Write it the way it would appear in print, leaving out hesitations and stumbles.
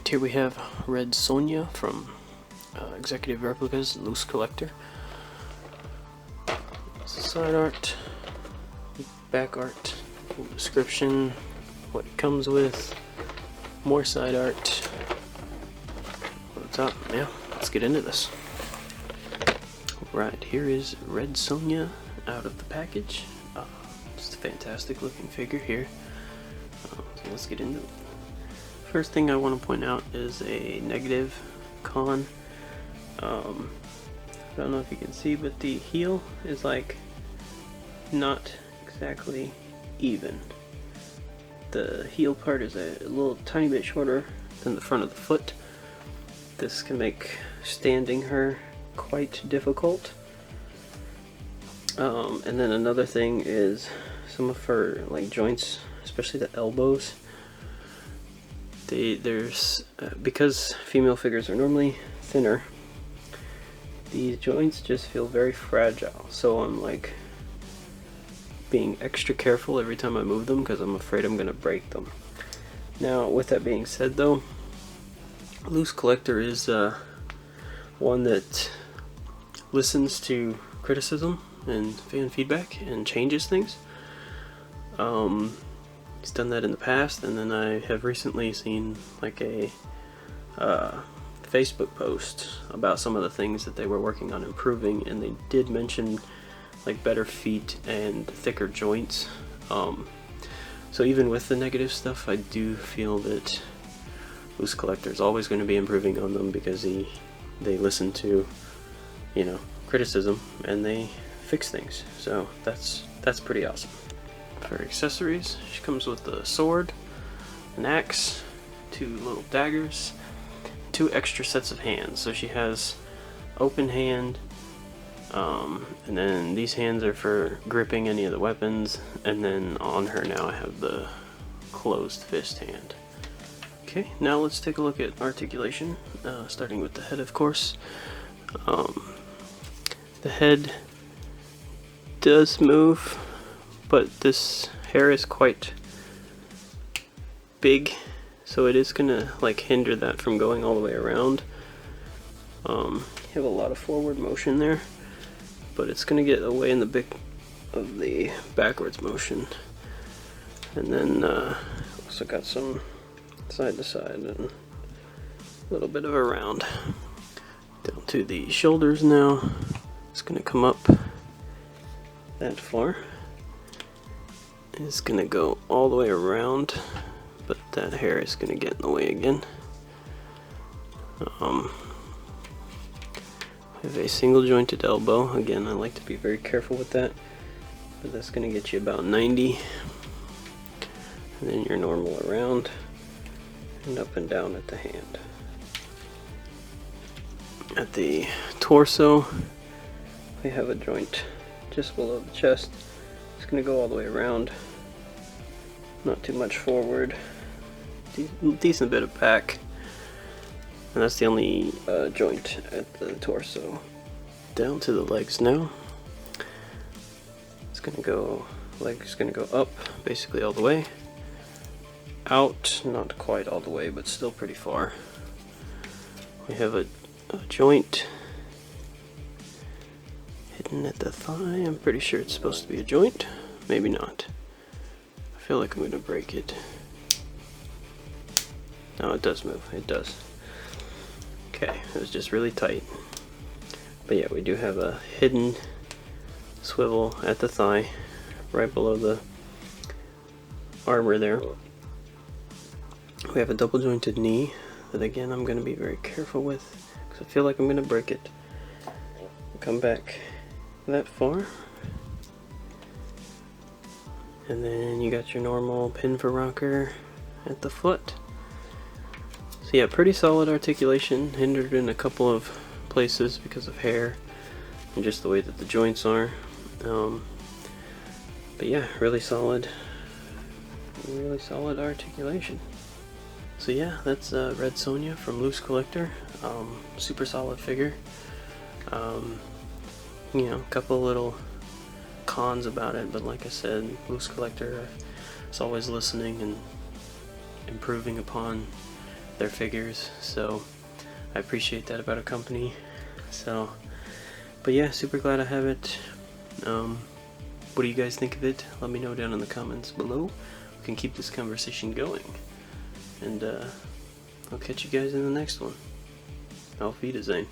Alright, here we have Red Sonja from Executive Replicas Loose Collector. Side art, back art, description, what it comes with, more side art. What's up? Yeah, let's get into this. Right, here is Red Sonja out of the package. Just a fantastic looking figure here. So let's get into it. First thing I want to point out is a negative con. I don't know if you can see, but the heel is like not exactly even. The heel part is a little tiny bit shorter than the front of the foot. This can make standing her quite difficult. And then another thing is some of her like joints, especially the elbows. Because female figures are normally thinner, these joints just feel very fragile, so I'm like being extra careful every time I move them because I'm afraid I'm gonna break them. Now, with that being said though, Loose Collector is one that listens to criticism and fan feedback and changes things. He's done that in the past, and then I have recently seen like a Facebook post about some of the things that they were working on improving, and they did mention like better feet and thicker joints. So even with the negative stuff, I do feel that Loose Collector is always going to be improving on them because they listen to, you know, criticism and they fix things. So that's pretty awesome. For accessories, she comes with a sword, an axe, 2 little daggers, 2 extra sets of hands. So she has open hand, and then these hands are for gripping any of the weapons, and then on her now I have the closed fist hand. Okay, now let's take a look at articulation, starting with the head, of course. The head does move, but this hair is quite big, so it is gonna like hinder that from going all the way around. You have a lot of forward motion there, but it's gonna get away in the bit of the backwards motion. And then also got some side to side and a little bit of a round. Down to the shoulders now. It's gonna come up that far. It's gonna go all the way around, but that hair is gonna get in the way again. I have a single jointed elbow. Again, I like to be very careful with that, but that's gonna get you about 90. And then your normal around and up and down at the hand. At the torso, we have a joint just below the chest. It's going to go all the way around, not too much forward, decent bit of back, and that's the only joint at the torso. Down to the legs now. It's going to go, legs going to go up basically all the way, out, not quite all the way, but still pretty far. We have a joint hidden at the thigh. I'm pretty sure it's supposed to be a joint. Maybe not. I feel like I'm going to break it. No, it does move. It does. Okay, it was just really tight. But yeah, we do have a hidden swivel at the thigh, right below the armor there. We have a double jointed knee that again I'm going to be very careful with because I feel like I'm going to break it. Come back that far, and then you got your normal pin for rocker at the foot. So yeah, pretty solid articulation, hindered in a couple of places because of hair and just the way that the joints are, but yeah, really solid articulation. So yeah, that's Red Sonja from Loose Collector. Super solid figure. You know, a couple little cons about it, but like I said, Loose Collector is always listening and improving upon their figures, so I appreciate that about a company. So, but yeah, super glad I have it. What do you guys think of it? Let me know down in the comments below. We can keep this conversation going, and I'll catch you guys in the next one. Auf Wiedersehen.